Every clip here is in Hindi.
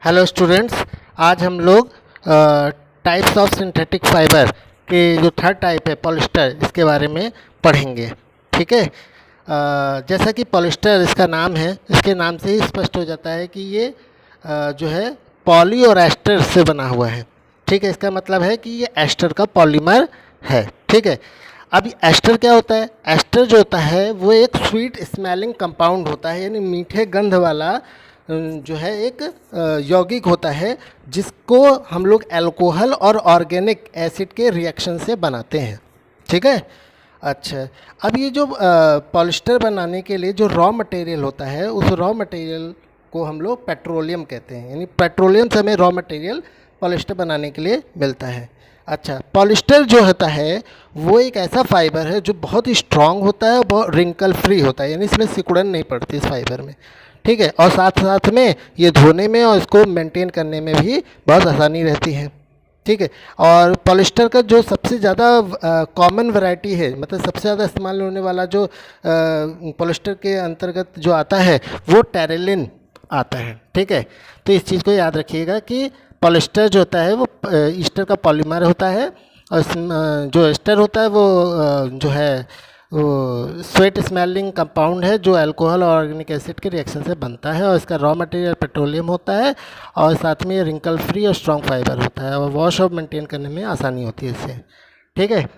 हेलो स्टूडेंट्स, आज हम लोग टाइप्स ऑफ सिंथेटिक फाइबर के जो थर्ड टाइप है पॉलिस्टर, इसके बारे में पढ़ेंगे। ठीक है। जैसा कि पॉलिस्टर इसका नाम है, इसके नाम से ही स्पष्ट हो जाता है कि ये जो है पॉली और एस्टर से बना हुआ है। ठीक है, इसका मतलब है कि ये एस्टर का पॉलीमर है। ठीक है। अब एस्टर क्या होता है? एस्टर जो होता है वो एक स्वीट स्मेलिंग कंपाउंड होता है, यानी मीठे गंध वाला जो है एक यौगिक होता है, जिसको हम लोग अल्कोहल और ऑर्गेनिक एसिड के रिएक्शन से बनाते हैं। ठीक है। अच्छा, अब ये जो पॉलिस्टर बनाने के लिए जो रॉ मटेरियल होता है, उस रॉ मटेरियल को हम लोग पेट्रोलियम कहते हैं, यानी पेट्रोलियम से हमें रॉ मटेरियल पॉलिस्टर बनाने के लिए मिलता है। अच्छा, पॉलिस्टर जो होता है वो एक ऐसा फाइबर है जो बहुत ही स्ट्रांग होता है और बहुत रिंकल फ्री होता है, यानी इसमें सिकुड़न नहीं पड़ती इस फाइबर में। ठीक है। और साथ साथ में ये धोने में और इसको मेंटेन करने में भी बहुत आसानी रहती है। ठीक है। और पॉलिस्टर का जो सबसे ज़्यादा कॉमन वैरायटी है, मतलब सबसे ज़्यादा इस्तेमाल होने वाला जो पॉलिस्टर के अंतर्गत जो आता है वो टेरेलिन आता है। ठीक है। तो इस चीज़ को याद रखिएगा कि पॉलिस्टर जो होता है वो ईस्टर का पॉलीमर होता है, और जो एस्टर होता है वो जो है वो स्वेट स्मेलिंग कंपाउंड है जो अल्कोहल और ऑर्गेनिक एसिड के रिएक्शन से बनता है, और इसका रॉ मटेरियल पेट्रोलियम होता है, और साथ में ये रिंकल फ्री और स्ट्रॉन्ग फाइबर होता है, और वॉश और मेंटेन करने में आसानी होती है इससे। ठीक है।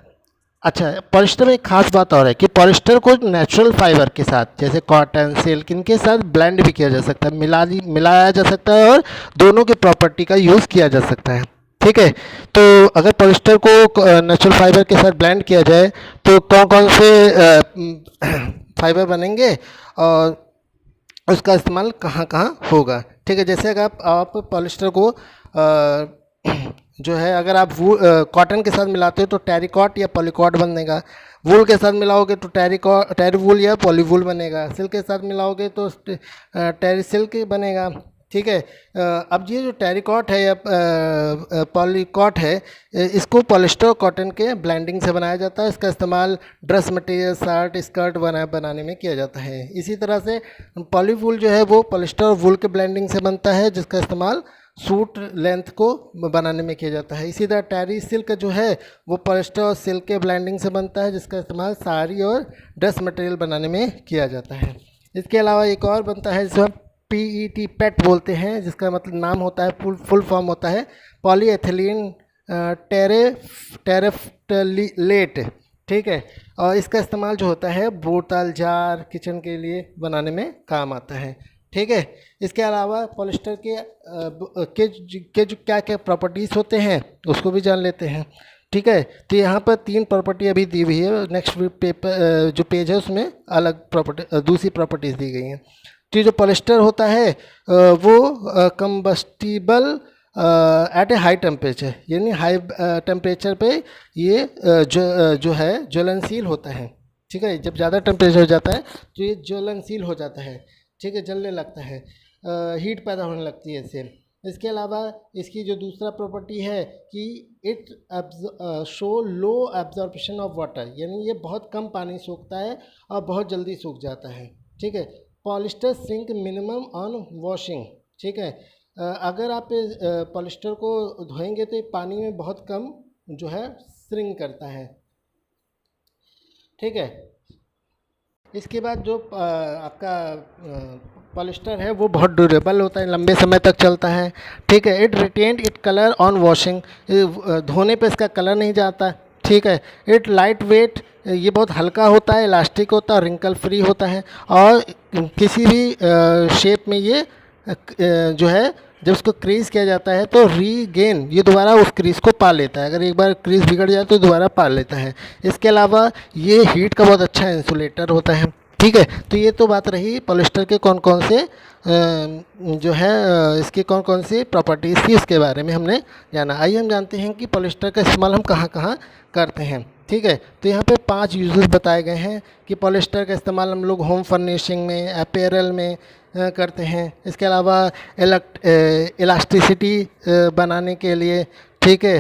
अच्छा, पॉलिस्टर में एक खास बात और है कि पॉलिस्टर को नेचुरल फाइबर के साथ, जैसे कॉटन, सिल्क, इनके साथ ब्लेंड भी किया जा सकता है, मिलाया जा सकता है, और दोनों की प्रॉपर्टी का यूज़ किया जा सकता है। ठीक है। तो अगर पॉलिस्टर को नेचुरल फाइबर के साथ ब्लेंड किया जाए तो कौन कौन से फाइबर बनेंगे और उसका इस्तेमाल कहाँ कहाँ होगा? ठीक है। जैसे अगर आप पॉलिस्टर को जो है अगर आप कॉटन के साथ मिलाते हो तो टेरिकॉट या पॉलीकॉट बनेगा। वूल के साथ मिलाओगे तो टेरीवूल या पॉलीवूल बनेगा। सिल्क के साथ मिलाओगे तो टेरिसिल्क बनेगा। ठीक है। अब ये जो टेरिकॉट है या पॉलीकॉट है, इसको पॉलिस्टर कॉटन के ब्लेंडिंग से बनाया जाता है। इसका इस्तेमाल ड्रेस मटेरियल, शर्ट, स्कर्ट बनाने में किया जाता है। इसी तरह से पॉलीवूल जो है वो पॉलिस्टर और वूल के ब्लेंडिंग से बनता है, जिसका इस्तेमाल सूट लेंथ को बनाने में किया जाता है। इसी तरह टेरी सिल्क जो है वो पॉलिस्टर और सिल्क के ब्लेंडिंग से बनता है, जिसका इस्तेमाल साड़ी और ड्रेस मटेरियल बनाने में किया जाता है। इसके अलावा एक और बनता है जिसे PET पेट बोलते हैं, जिसका मतलब नाम होता है फुल फॉर्म होता है पॉलीएथिलीन टेरेफ्थलेट। ठीक है। और इसका इस्तेमाल जो होता है बोतल, जार, किचन के लिए बनाने में काम आता है। ठीक है। इसके अलावा पॉलिस्टर के जो क्या क्या प्रॉपर्टीज़ होते हैं उसको भी जान लेते हैं। ठीक है। तो यहाँ पर 3 प्रॉपर्टी अभी दी हुई है, नेक्स्ट पेपर जो पेज है उसमें अलग प्रॉपर्टी, दूसरी प्रॉपर्टीज़ दी गई हैं। तो जो पॉलिस्टर होता है वो कंबस्टिबल एट ए हाई टेम्परेचर, यानी हाई टेम्परेचर पे ये जो है ज्वलनशील होता है। ठीक है। जब ज़्यादा टेम्परेचर हो जाता है तो ये ज्वलनशील हो जाता है। ठीक है, जलने लगता है, हीट पैदा होने लगती है इससे। इसके अलावा इसकी जो दूसरा प्रॉपर्टी है कि it show low absorption of water, यानी ये बहुत कम पानी सोखता है और बहुत जल्दी सूख जाता है। ठीक है। Polyester shrink minimum on washing. ठीक है। अगर आप पॉलिस्टर को धोएंगे तो ये पानी में बहुत कम जो है श्रिंक करता है। ठीक है। इसके बाद जो आपका पॉलिस्टर है वो बहुत ड्यूरेबल होता है, लंबे समय तक चलता है। ठीक है। It retained it colour on washing, धोने पे इसका कलर नहीं जाता। ठीक है। इट लाइट वेट, ये बहुत हल्का होता है, इलास्टिक होता है, रिंकल फ्री होता है, और किसी भी शेप में ये जो है जब उसको क्रीज किया जाता है तो रीगेन, ये दोबारा उस क्रीज को पा लेता है। अगर एक बार क्रीज बिगड़ जाए तो दोबारा पा लेता है। इसके अलावा ये हीट का बहुत अच्छा इंसुलेटर होता है। ठीक है। तो ये तो बात रही पॉलिस्टर के कौन कौन से जो है इसकी कौन कौन सी प्रॉपर्टीज़ थी उसके बारे में हमने जाना। आइए हम जानते हैं कि पॉलिस्टर का इस्तेमाल हम कहाँ कहाँ करते हैं। ठीक है। तो यहाँ पे 5 यूजेस बताए गए हैं कि पॉलिस्टर का इस्तेमाल हम लोग होम फर्निशिंग में, अपैरल में करते हैं। इसके अलावा इलास्टिसिटी बनाने के लिए, ठीक है।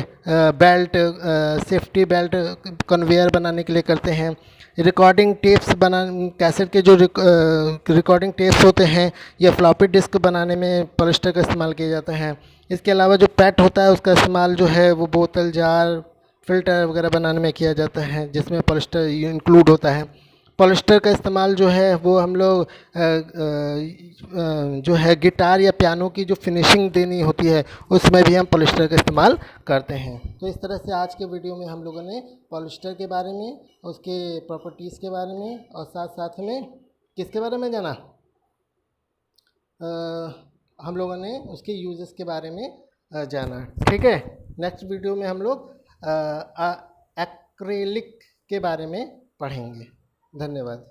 बेल्ट, सेफ्टी बेल्ट कन्वेयर बनाने के लिए करते हैं। रिकॉर्डिंग टेप्स बना, कैसेट के जो रिकॉर्डिंग टेप्स होते हैं या फ्लॉपी डिस्क बनाने में पॉलिस्टर का इस्तेमाल किया जाता है। इसके अलावा जो पैट होता है उसका इस्तेमाल जो है वो बोतल, जार, फिल्टर वगैरह बनाने में किया जाता है, जिसमें पॉलिस्टर इंक्लूड होता है। पॉलिस्टर का इस्तेमाल जो है वो हम लोग जो है गिटार या पियानो की जो फिनिशिंग देनी होती है उसमें भी हम पॉलिस्टर का इस्तेमाल करते हैं। तो इस तरह से आज के वीडियो में हम लोगों ने पॉलिस्टर के बारे में, उसके प्रॉपर्टीज़ के बारे में और साथ साथ में किसके बारे में जाना, हम लोगों ने उसके यूजेस के बारे में जाना। ठीक है, नेक्स्ट वीडियो में हम लोग एक्रेलिक के बारे में पढ़ेंगे। धन्यवाद।